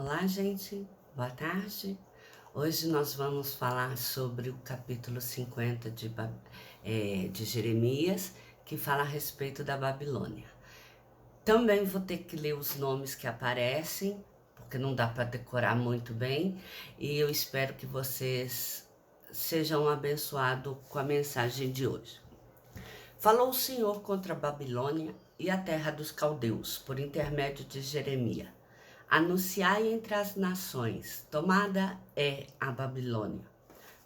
Olá, gente. Boa tarde. Hoje nós vamos falar sobre o capítulo 50 de Jeremias, que fala a respeito da Babilônia. Também vou ter que ler os nomes que aparecem, porque não dá para decorar muito bem, e eu espero que vocês sejam abençoados com a mensagem de hoje. Falou o Senhor contra a Babilônia e a terra dos caldeus, por intermédio de Jeremias. Anunciai entre as nações, tomada é a Babilônia.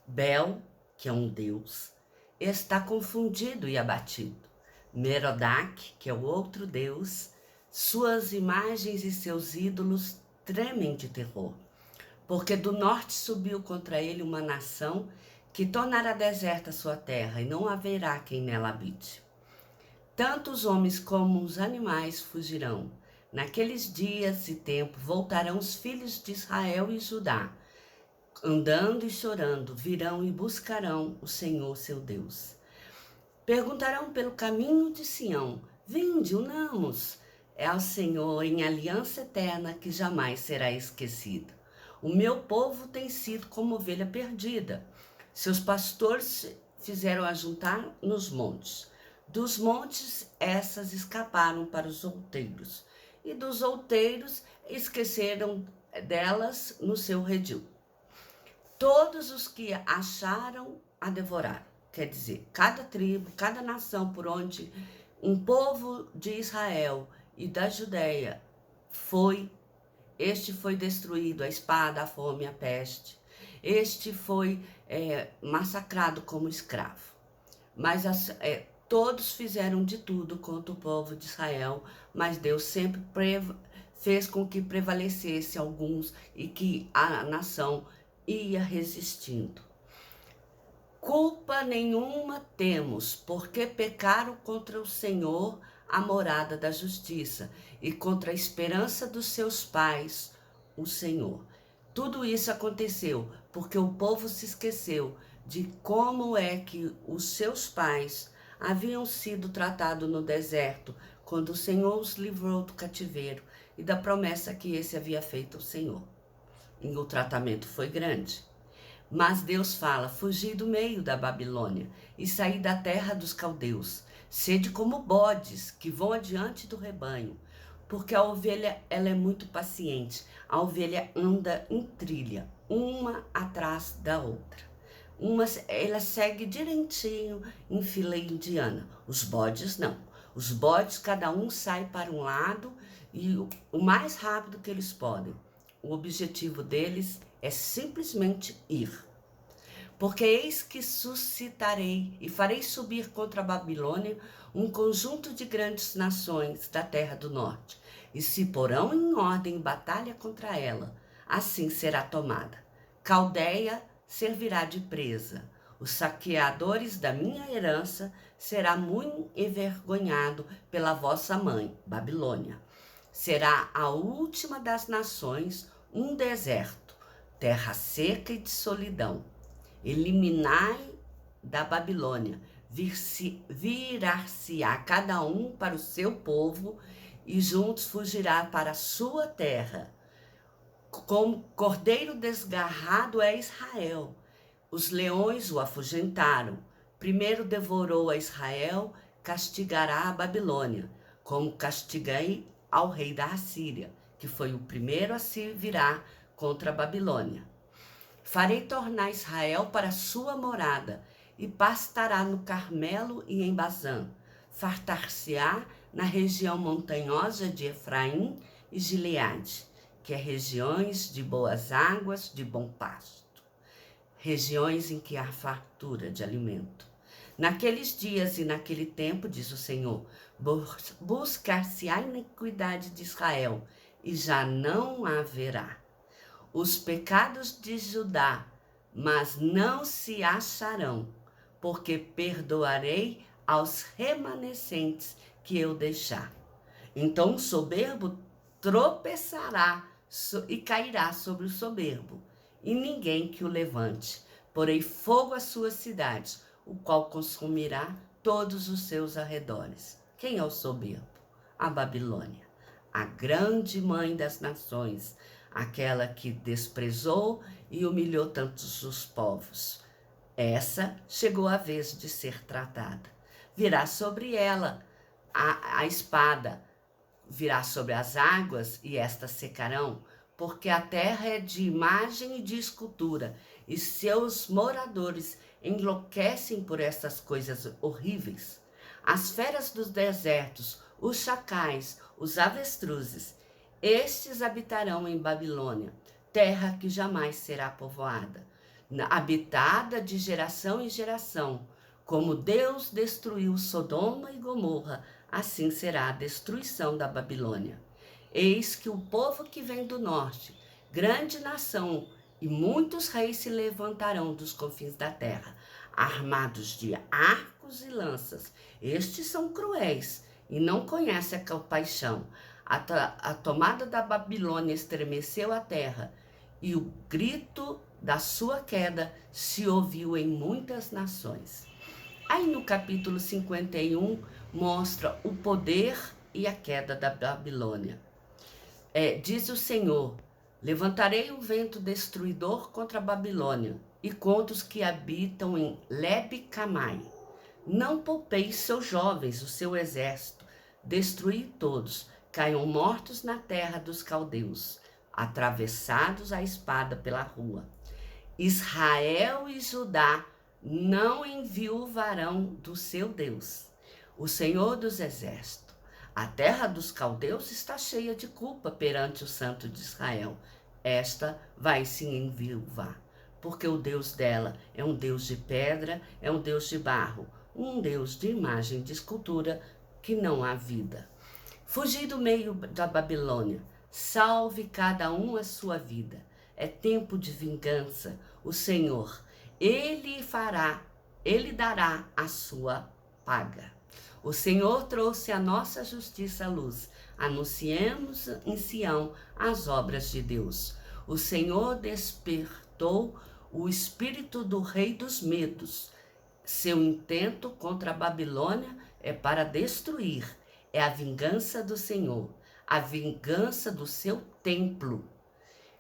Bel, que é um deus, está confundido e abatido. Merodach, que é o outro deus, suas imagens e seus ídolos tremem de terror. Porque do norte subiu contra ele uma nação que tornará deserta sua terra, e não haverá quem nela habite. Tanto os homens como os animais fugirão. Naqueles dias e tempo voltarão os filhos de Israel e Judá, andando e chorando, virão e buscarão o Senhor seu Deus. Perguntarão pelo caminho de Sião: vinde, unamos. É ao Senhor em aliança eterna que jamais será esquecida. O meu povo tem sido como ovelha perdida. Seus pastores fizeram ajuntar nos montes. Dos montes essas escaparam para os outeiros, e dos outeiros esqueceram delas no seu redil. Todos os que acharam a devoraram. Quer dizer, cada tribo, cada nação por onde um povo de Israel e da Judéia este foi destruído, a espada, a fome, a peste. Este foi massacrado como escravo. Mas todos fizeram de tudo contra o povo de Israel, mas Deus sempre fez com que prevalecesse alguns e que a nação ia resistindo. Culpa nenhuma temos, porque pecaram contra o Senhor, a morada da justiça, e contra a esperança dos seus pais, o Senhor. Tudo isso aconteceu porque o povo se esqueceu de como é que os seus pais haviam sido tratados no deserto, quando o Senhor os livrou do cativeiro e da promessa que esse havia feito ao Senhor. E o tratamento foi grande. Mas Deus fala: fugi do meio da Babilônia e saí da terra dos caldeus. Sede como bodes que vão adiante do rebanho, porque a ovelha ela é muito paciente. A ovelha anda em trilha, uma atrás da outra. Ela segue direitinho em fila indiana. Os bodes não. Os bodes, cada um sai para um lado e o mais rápido que eles podem. O objetivo deles é simplesmente ir. Porque eis que suscitarei e farei subir contra a Babilônia um conjunto de grandes nações da terra do norte, e se porão em ordem batalha contra ela, assim será tomada. Caldeia servirá de presa. Os saqueadores da minha herança será muito envergonhado pela vossa mãe, Babilônia. Será a última das nações, um deserto, terra seca e de solidão. Eliminai da Babilônia, virar-se-á cada um para o seu povo, e juntos fugirá para a sua terra. Como cordeiro desgarrado é Israel. Os leões o afugentaram. Primeiro devorou a Israel, castigará a Babilônia, como castiguei ao rei da Assíria, que foi o primeiro a se virar contra a Babilônia. Farei tornar Israel para sua morada, e pastará no Carmelo e em Bazã. Fartar-se-á na região montanhosa de Efraim e Gileade, que é regiões de boas águas, de bom pasto. Regiões em que há fartura de alimento. Naqueles dias e naquele tempo, diz o Senhor, buscar-se-á a iniquidade de Israel, e já não haverá. Os pecados de Judá, mas não se acharão, porque perdoarei aos remanescentes que eu deixar. Então o soberbo tropeçará e cairá sobre o soberbo, e ninguém que o levante. Porei fogo às suas cidades, o qual consumirá todos os seus arredores. Quem é o soberbo? A Babilônia, a grande mãe das nações, aquela que desprezou e humilhou tantos os povos. Essa chegou a vez de ser tratada. Virá sobre ela a espada, virá sobre as águas e estas secarão, porque a terra é de imagem e de escultura, e seus moradores enlouquecem por estas coisas horríveis. As feras dos desertos, os chacais, os avestruzes, estes habitarão em Babilônia, terra que jamais será povoada, habitada de geração em geração. Como Deus destruiu Sodoma e Gomorra, assim será a destruição da Babilônia. Eis que o povo que vem do norte, grande nação, e muitos reis se levantarão dos confins da terra, armados de arcos e lanças. Estes são cruéis e não conhecem a compaixão. A tomada da Babilônia estremeceu a terra, e o grito da sua queda se ouviu em muitas nações. Aí no capítulo 51 mostra o poder e a queda da Babilônia. Diz o Senhor: levantarei o vento destruidor contra a Babilônia e contra os que habitam em Leb-Camai. Não poupeis seus jovens, o seu exército, destruí todos, caiam mortos na terra dos caldeus, atravessados a espada pela rua. Israel e Judá não enviuvarão do seu Deus, o Senhor dos exércitos. A terra dos caldeus está cheia de culpa perante o Santo de Israel. Esta vai se enviuvar, porque o Deus dela é um Deus de pedra, é um Deus de barro, um Deus de imagem de escultura que não há vida. Fugi do meio da Babilônia, salve cada um a sua vida. É tempo de vingança, o Senhor, Ele dará a sua paga. O Senhor trouxe a nossa justiça à luz. Anunciemos em Sião as obras de Deus. O Senhor despertou o espírito do rei dos medos. Seu intento contra a Babilônia é para destruir. É a vingança do Senhor, a vingança do seu templo.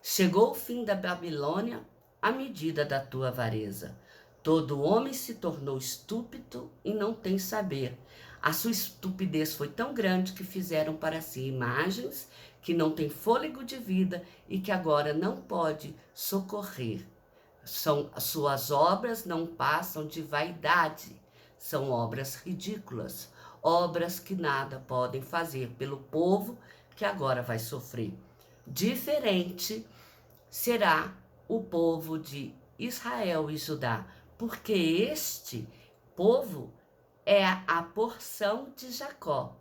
Chegou o fim da Babilônia à medida da tua avareza. Todo homem se tornou estúpido e não tem saber. A sua estupidez foi tão grande que fizeram para si imagens que não têm fôlego de vida e que agora não pode socorrer. Suas obras não passam de vaidade. São obras ridículas, obras que nada podem fazer pelo povo que agora vai sofrer. Diferente será o povo de Israel e Judá, porque este povo é a porção de Jacó,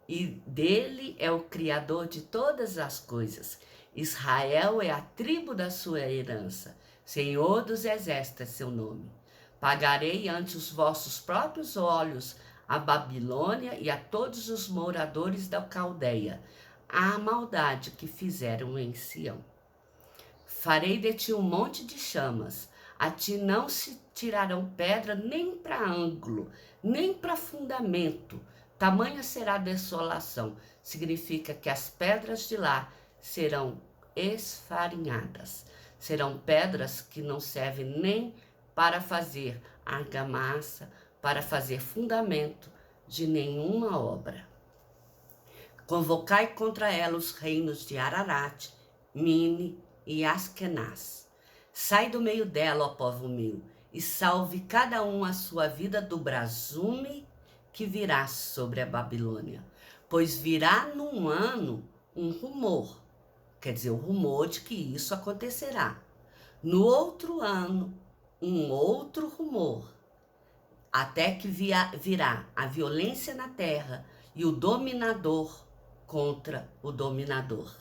e dele é o Criador de todas as coisas. Israel é a tribo da sua herança, Senhor dos exércitos é seu nome. Pagarei ante os vossos próprios olhos a Babilônia e a todos os moradores da Caldeia, a maldade que fizeram em Sião. Farei de ti um monte de chamas, a ti não se tirarão pedra nem para ângulo, nem para fundamento. Tamanha será a desolação. Significa que as pedras de lá serão esfarinhadas. Serão pedras que não servem nem para fazer argamassa, para fazer fundamento de nenhuma obra. Convocai contra ela os reinos de Ararat, Mine e Askenaz. Sai do meio dela, ó povo meu, e salve cada um a sua vida do brasume que virá sobre a Babilônia. Pois virá num ano um rumor, quer dizer, o rumor de que isso acontecerá. No outro ano, um outro rumor, até que virá a violência na terra e o dominador contra o dominador.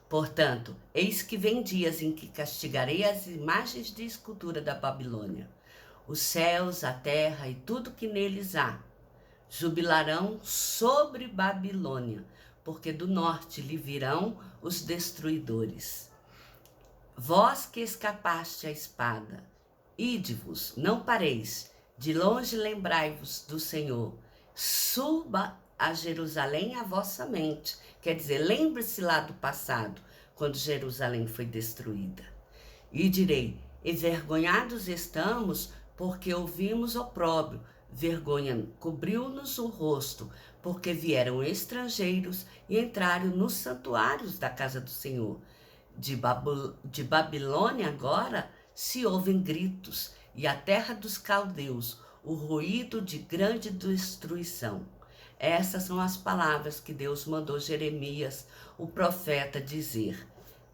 Portanto, eis que vem dias em que castigarei as imagens de escultura da Babilônia. Os céus, a terra e tudo que neles há jubilarão sobre Babilônia, porque do norte lhe virão os destruidores. Vós que escapaste à espada, ide-vos, não pareis, de longe lembrai-vos do Senhor. Suba a Jerusalém a vossa mente, quer dizer, lembre-se lá do passado, quando Jerusalém foi destruída. E direi: envergonhados estamos, porque ouvimos opróbrio, vergonha cobriu-nos o rosto, porque vieram estrangeiros e entraram nos santuários da casa do Senhor. De Babilônia agora se ouvem gritos, e a terra dos caldeus, o ruído de grande destruição. Essas são as palavras que Deus mandou Jeremias, o profeta, dizer.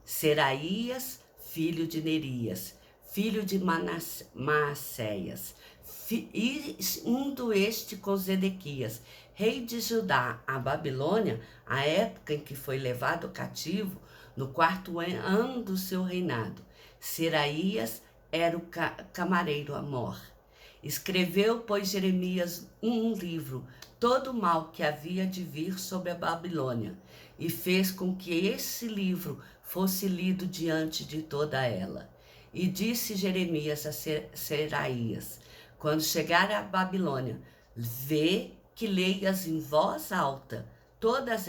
Seraías, filho de Nerias, filho de Maacéias, indo este com Zedequias, rei de Judá, a Babilônia, a época em que foi levado cativo, no 4º ano do seu reinado. Seraías era o camareiro Amor. Escreveu, pois, Jeremias um livro, todo o mal que havia de vir sobre a Babilônia, e fez com que esse livro fosse lido diante de toda ela. E disse Jeremias a Seraías: quando chegar à Babilônia, vê que leias em voz alta todas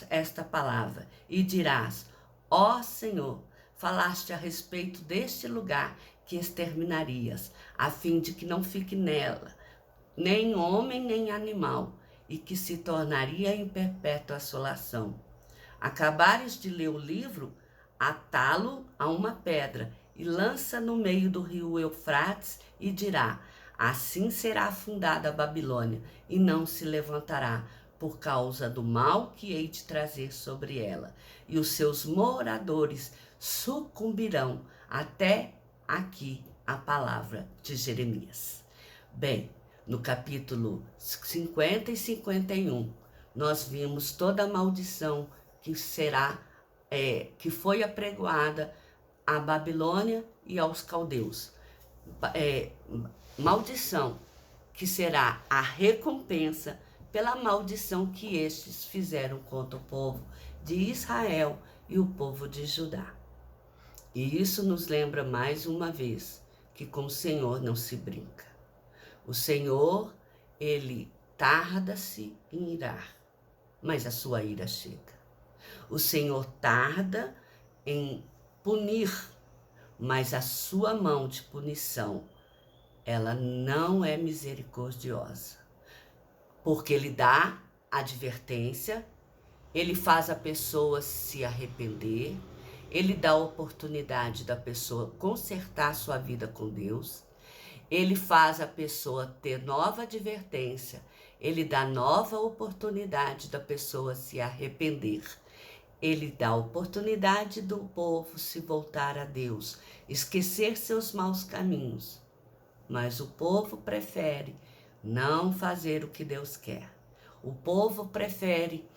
esta palavra, e dirás: ó Senhor, falaste a respeito deste lugar que exterminarias, a fim de que não fique nela nem homem nem animal, e que se tornaria em perpétua assolação. Acabares de ler o livro, atá-lo a uma pedra e lança no meio do rio Eufrates, e dirá: assim será afundada a Babilônia, e não se levantará, por causa do mal que hei de trazer sobre ela, e os seus moradores sucumbirão. Até aqui a palavra de Jeremias. Bem, no capítulo 50 e 51, nós vimos toda a maldição que que foi apregoada à Babilônia e aos caldeus. Maldição que será a recompensa pela maldição que estes fizeram contra o povo de Israel e o povo de Judá. E isso nos lembra mais uma vez que com o Senhor não se brinca. O Senhor, ele tarda-se em irar, mas a sua ira chega. O Senhor tarda em punir, mas a sua mão de punição, ela não é misericordiosa. Porque ele dá advertência, ele faz a pessoa se arrepender, ele dá a oportunidade da pessoa consertar sua vida com Deus, ele faz a pessoa ter nova advertência, ele dá nova oportunidade da pessoa se arrepender. Ele dá a oportunidade do povo se voltar a Deus, esquecer seus maus caminhos. Mas o povo prefere não fazer o que Deus quer. O povo prefere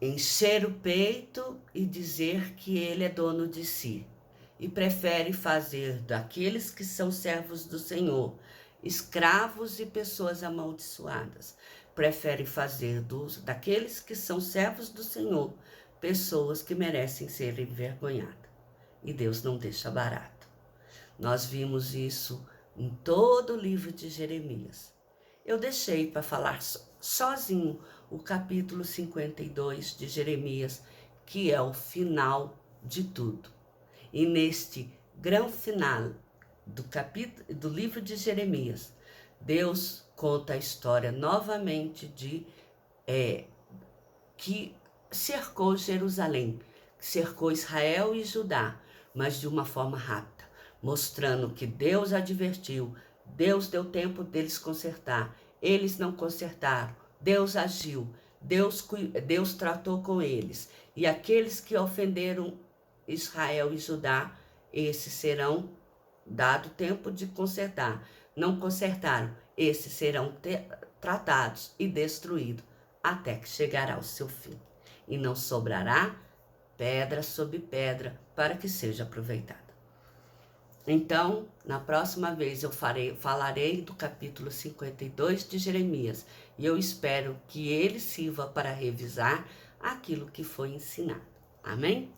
encher o peito e dizer que ele é dono de si. E prefere fazer daqueles que são servos do Senhor escravos e pessoas amaldiçoadas. Prefere fazer daqueles que são servos do Senhor pessoas que merecem ser envergonhadas. E Deus não deixa barato. Nós vimos isso em todo o livro de Jeremias. Eu deixei para falar sozinho o capítulo 52 de Jeremias, que é o final de tudo. E neste grande final do livro de Jeremias, Deus conta a história novamente de que cercou Jerusalém, cercou Israel e Judá, mas de uma forma rápida, mostrando que Deus advertiu, Deus deu tempo deles consertar, eles não consertaram, Deus agiu, Deus tratou com eles, e aqueles que ofenderam Israel e Judá, esses serão dado tempo de consertar. Não consertaram, esses serão tratados e destruídos até que chegará o seu fim. E não sobrará pedra sobre pedra para que seja aproveitada. Então, na próxima vez eu falarei do capítulo 52 de Jeremias, e eu espero que ele sirva para revisar aquilo que foi ensinado. Amém?